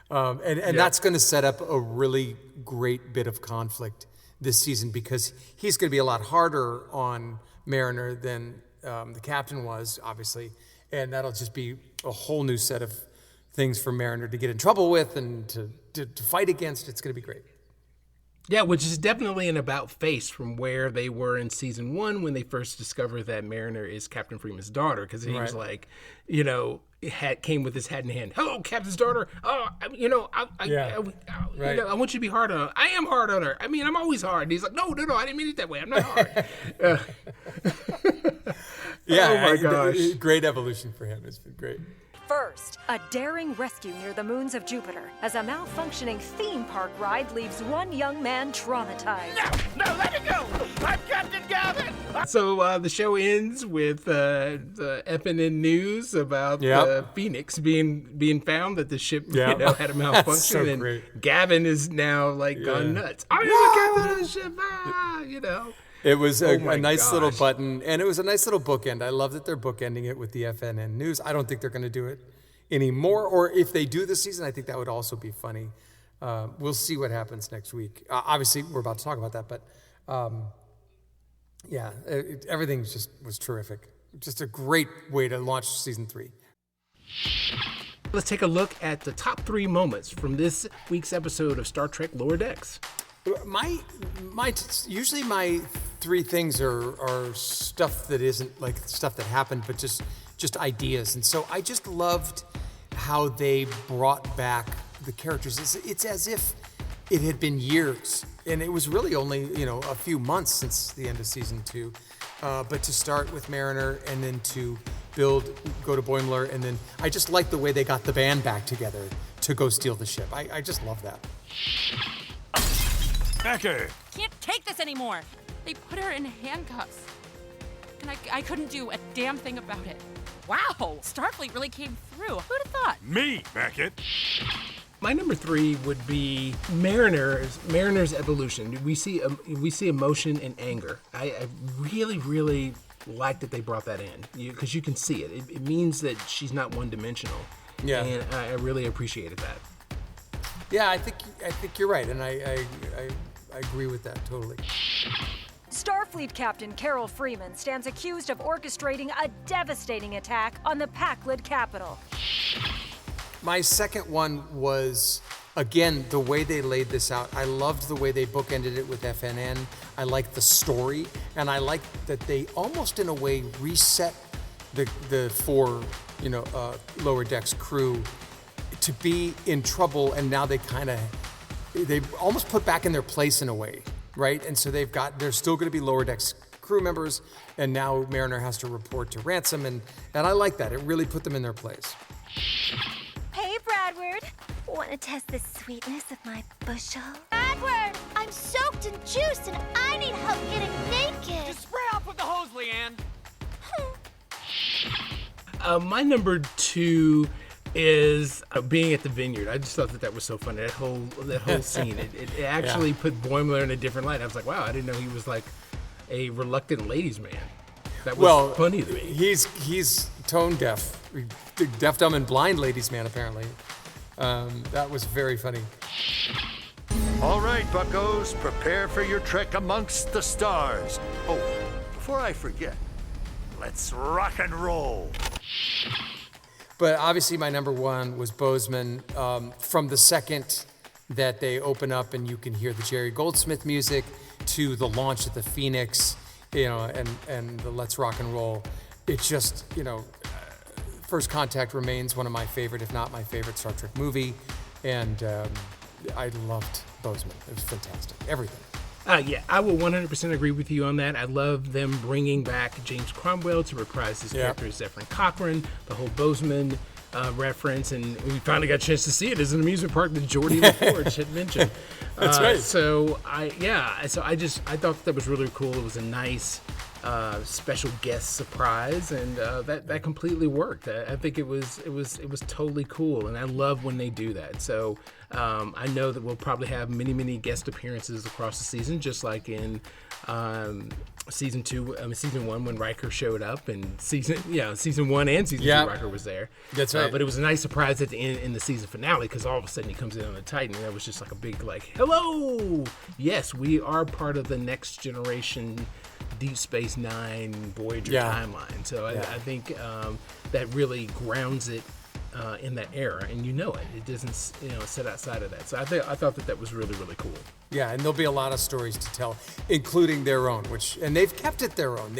and that's going to set up a really great bit of conflict this season, because he's going to be a lot harder on Mariner than the captain was, obviously. And that'll just be a whole new set of things for Mariner to get in trouble with and to fight against. It's going to be great. Yeah, which is definitely an about face from where they were in season 1 when they first discovered that Mariner is Captain Freeman's daughter, because he was like, came with his hat in hand. "Hello, Captain's daughter. I want you to be hard on her." "I am hard on her. I mean, I'm always hard." And he's like, no, I didn't mean it that way. I'm not hard. Oh my gosh. Great evolution for him. It's been great. First, a daring rescue near the moons of Jupiter as a malfunctioning theme park ride leaves one young man traumatized. No, let it go! I'm Captain Gavin! So the show ends with the FNN news about Phoenix being found, that the ship had a malfunction, so and great. Gavin is now gone nuts. "I am the captain of the ship!" It was a nice gosh. little button, and it was a nice little bookend. I love that they're bookending it with the FNN news. I don't think they're going to do it anymore, or if they do this season, I think that would also be funny. We'll see what happens next week. Obviously, we're about to talk about that, but everything just was terrific. Just a great way to launch season 3. Let's take a look at the top 3 moments from this week's episode of Star Trek Lower Decks. Usually my 3 things are stuff that isn't like stuff that happened, but just ideas. And so I just loved how they brought back the characters. It's as if it had been years, and it was really only a few months since the end of season 2. But to start with Mariner, and then to go to Boimler, and then I just like the way they got the band back together to go steal the ship. I just love that. Beckett! Can't take this anymore. They put her in handcuffs. And I couldn't do a damn thing about it. Wow, Starfleet really came through. Who'd have thought? Me, Beckett. My number 3 would be Mariner's evolution. We see emotion and anger. I really like that they brought that in because you can see it. It means that she's not one-dimensional. Yeah. And I really appreciated that. Yeah, I think you're right, and I agree with that totally. Starfleet Captain Carol Freeman stands accused of orchestrating a devastating attack on the Pakled capital. My second one was, again, the way they laid this out. I loved the way they bookended it with FNN. I liked the story, and I liked that they almost, in a way, reset the 4, lower decks crew to be in trouble, and now they almost put back in their place in a way, right? And so they're still going to be lower decks crew members, and now Mariner has to report to Ransom, and I like that. It really put them in their place. Hey, Bradward. Want to test the sweetness of my bushel? Bradward, I'm soaked in juice and I need help getting naked. Just spray off with the hose, Leanne. My number 2 is being at the vineyard. I just thought that was so funny. That whole scene. It actually put Boimler in a different light. I was like, wow, I didn't know he was like a reluctant ladies' man. That was funny to me. He's tone deaf, deaf, dumb, and blind ladies' man apparently. That was very funny. All right, buccos, prepare for your trek amongst the stars. Oh, before I forget, let's rock and roll. But obviously my number 1 was Bozeman. From the second that they open up and you can hear the Jerry Goldsmith music to the launch of the Phoenix, and the Let's Rock and Roll, it's just, First Contact remains one of my favorite, if not my favorite Star Trek movie. And I loved Bozeman. It was fantastic. Everything. Yeah, I will 100% agree with you on that. I love them bringing back James Cromwell to reprise his character as Zephyrin Cochrane, the whole Bozeman reference, and we finally got a chance to see it as an amusement park that Geordie LaForge had mentioned. That's right. So I thought that was really cool. It was a nice special guest surprise, and that completely worked. I think it was totally cool, and I love when they do that. So I know that we'll probably have many guest appearances across the season, just like in season 1 when Riker showed up, and season 1 and season 2 Riker was there. That's right. But it was a nice surprise at the end in the season finale, because all of a sudden he comes in on the Titan, and that was just like a big hello. Yes, we are part of the next generation Deep Space Nine Voyager timeline. So I think that really grounds it in that era, and it doesn't sit outside of that. So I thought that was really cool. Yeah, and there'll be a lot of stories to tell, including their own, and they've kept it their own.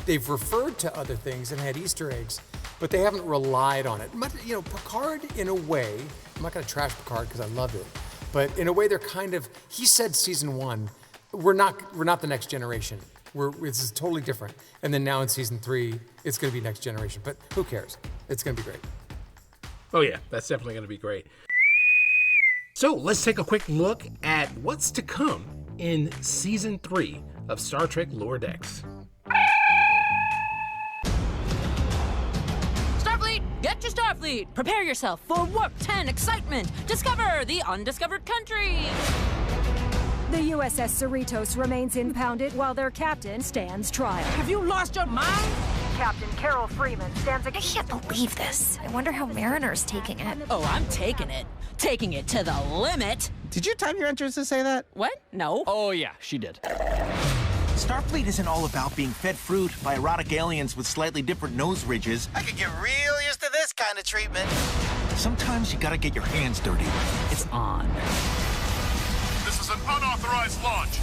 They've referred to other things and had Easter eggs, but they haven't relied on it. But, Picard, in a way, I'm not going to trash Picard because I love it, but in a way they're kind of, he said season 1, we're not the next generation. It's totally different. And then now in season 3, it's going to be next generation, but who cares? It's going to be great. Oh yeah, that's definitely going to be great. So let's take a quick look at what's to come in season 3 of Star Trek Lower Decks. Starfleet, get your Starfleet! Prepare yourself for Warp 10 excitement! Discover the undiscovered country! The USS Cerritos remains impounded while their captain stands trial. Have you lost your mind? Captain Carol Freeman stands I can't believe this. I wonder how Mariner's taking it. Oh, I'm taking it. Taking it to the limit. Did you time your entrance to say that? What? No. Oh, yeah, she did. Starfleet isn't all about being fed fruit by erotic aliens with slightly different nose ridges. I could get real used to this kind of treatment. Sometimes you gotta get your hands dirty. It's on. This is an unauthorized launch.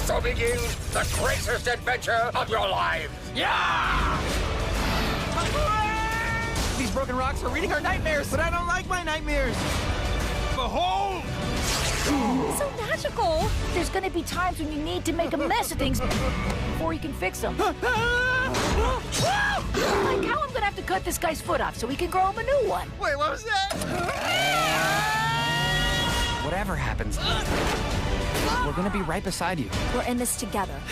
So begins the greatest adventure of your lives. Yeah! These broken rocks are reading our nightmares. But I don't like my nightmares. Behold! So magical. There's gonna be times when you need to make a mess of things before you can fix them. Like how I'm gonna have to cut this guy's foot off so he can grow him a new one. Wait, what was that? Whatever happens, we're gonna be right beside you. We're in this together. Let's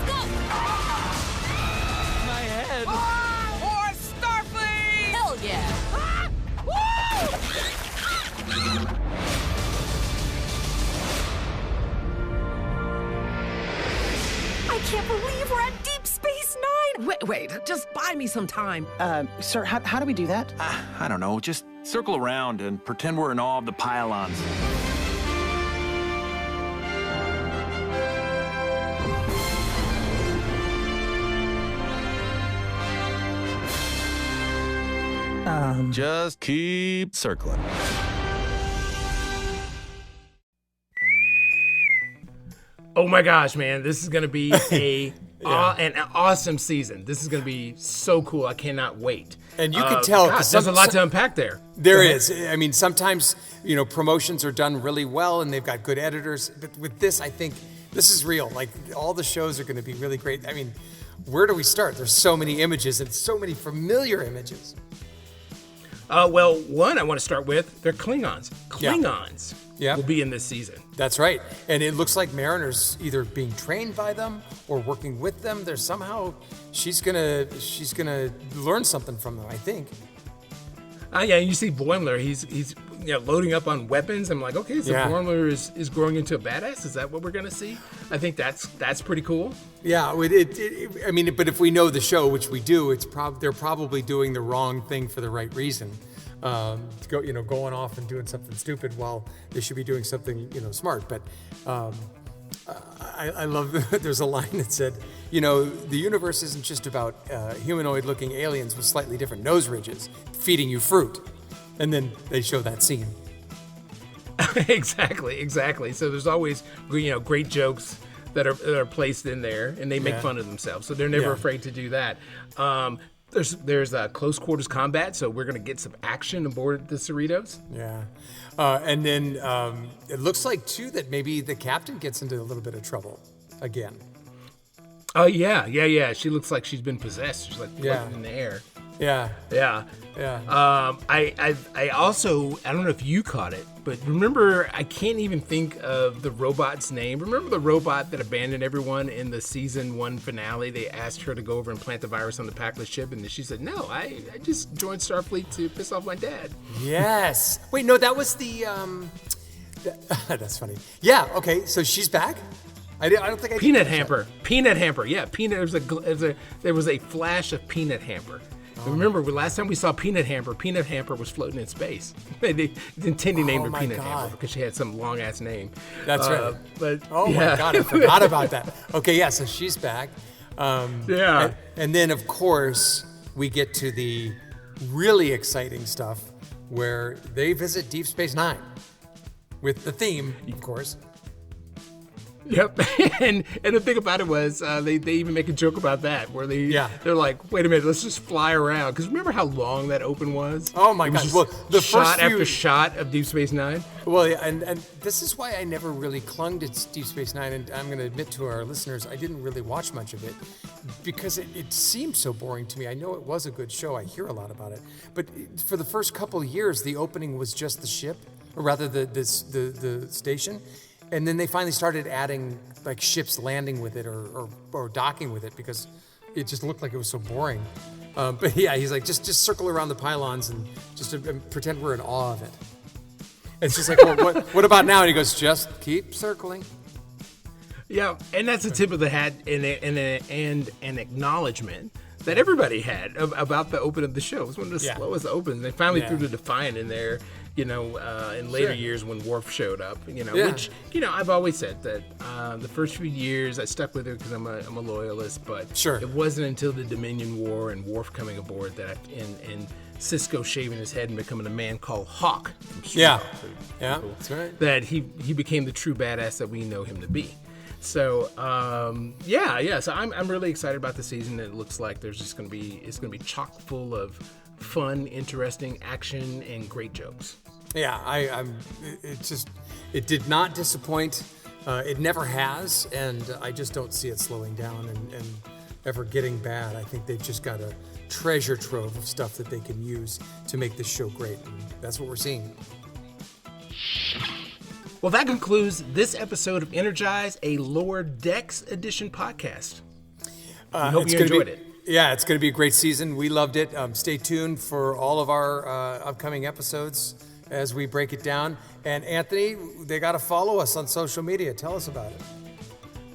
go! My head. More Starfleet! Hell can't believe we're at Deep Space Nine. Wait, just buy me some time. Sir, how do we do that? I don't know. Just circle around and pretend we're in awe of the pylons. Just keep circling. Oh my gosh, man. This is going to be an awesome season. This is going to be so cool. I cannot wait. And you can tell. Gosh, there's a lot to unpack there. There is. I mean, sometimes, promotions are done really well and they've got good editors. But with this, I think this is real. Like, all the shows are going to be really great. I mean, where do we start? There's so many images and so many familiar images. Well, one I want to start with, they're Klingons. Klingons will be in this season. That's right. And it looks like Mariner's either being trained by them or working with them. There's somehow she's gonna learn something from them, I think. Yeah, you see Boimler, he's loading up on weapons. I'm like, okay, so Boimler is growing into a badass. Is that what we're gonna see? I think that's pretty cool. Yeah, but if we know the show, which we do, they're probably doing the wrong thing for the right reason. Going off and doing something stupid while they should be doing something, smart. But I love there's a line that said, the universe isn't just about humanoid-looking aliens with slightly different nose ridges feeding you fruit. And then they show that scene. Exactly. So there's always, great jokes that are placed in there, and they make fun of themselves. So they're never afraid to do that. There's close quarters combat, so we're gonna get some action aboard the Cerritos. Yeah, and then it looks like too that maybe the captain gets into a little bit of trouble again. Oh yeah. She looks like she's been possessed. She's like floating in the air. Yeah. I also, I don't know if you caught it, but remember, I can't even think of the robot's name. Remember the robot that abandoned everyone in the season 1 finale? They asked her to go over and plant the virus on the Packlet ship, and she said, no, I just joined Starfleet to piss off my dad. Yes. Wait, no, that was the, that's funny. Yeah, okay, so she's back? I don't think I did. Peanut Hamper. Yeah, there was a flash of Peanut Hamper. Remember, last time we saw Peanut Hamper was floating in space. They intended named her Peanut Hamper because she had some long-ass name. That's right. But my God, I forgot about that. Okay, yeah, so she's back. And then, of course, we get to the really exciting stuff where they visit Deep Space Nine with the theme, of course. Yep, and the thing about it was they even make a joke about that where they're like, wait a minute, let's just fly around, because remember how long that open was? Oh my God! Well, the shot after shot of Deep Space Nine. Well, yeah, and this is why I never really clung to Deep Space Nine, and I'm going to admit to our listeners, I didn't really watch much of it because it seemed so boring to me. I know it was a good show. I hear a lot about it, but for the first couple of years, the opening was just the ship, or rather the station. And then they finally started adding like ships landing with it or docking with it because it just looked like it was so boring. But yeah, he's like, just circle around the pylons and just pretend we're in awe of it. It's just like, well, what about now? And he goes, just keep circling. Yeah, and that's a tip of the hat and an acknowledgement that everybody had about the open of the show. It was one of the slowest opens. They finally threw the Defiant in there, in later years when Worf showed up, which, I've always said that the first few years I stuck with it because I'm a loyalist, but it wasn't until the Dominion War and Worf coming aboard that and Cisco shaving his head and becoming a man called Hawk. That's right. That he became the true badass that we know him to be. So so I'm really excited about the season. It looks like it's gonna be chock full of fun, interesting action and great jokes. Yeah, it did not disappoint. It never has, and I just don't see it slowing down and ever getting bad. I think they've just got a treasure trove of stuff that they can use to make this show great, and that's what we're seeing. Well, that concludes this episode of Energize, a Lower Decks edition podcast. I hope you enjoyed it. Yeah, it's going to be a great season. We loved it. Stay tuned for all of our upcoming episodes as we break it down. And Anthony, they got to follow us on social media. Tell us about it.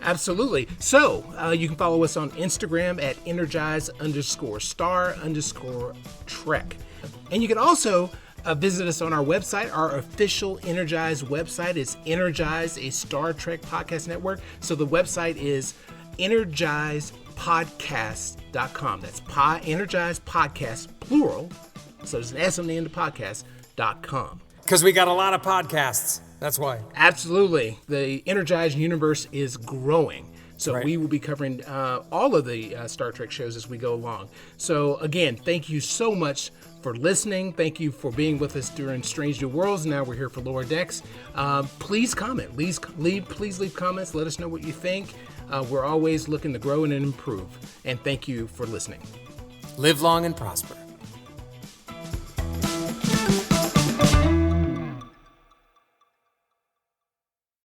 Absolutely. So you can follow us on Instagram at Energize_star_trek. And you can also visit us on our website. Our official Energize website is Energize, a Star Trek podcast network. So the website is energizepodcast.com. That's Energize Podcast, plural. So there's an S on the end of podcast.com. Because we got a lot of podcasts. That's why. Absolutely. The Energize universe is growing. So we will be covering all of the Star Trek shows as we go along. So again, thank you so much for listening. Thank you for being with us during Strange New Worlds. Now we're here for Lower Decks. Please comment. Please leave comments. Let us know what you think. We're always looking to grow and improve. And thank you for listening. Live long and prosper.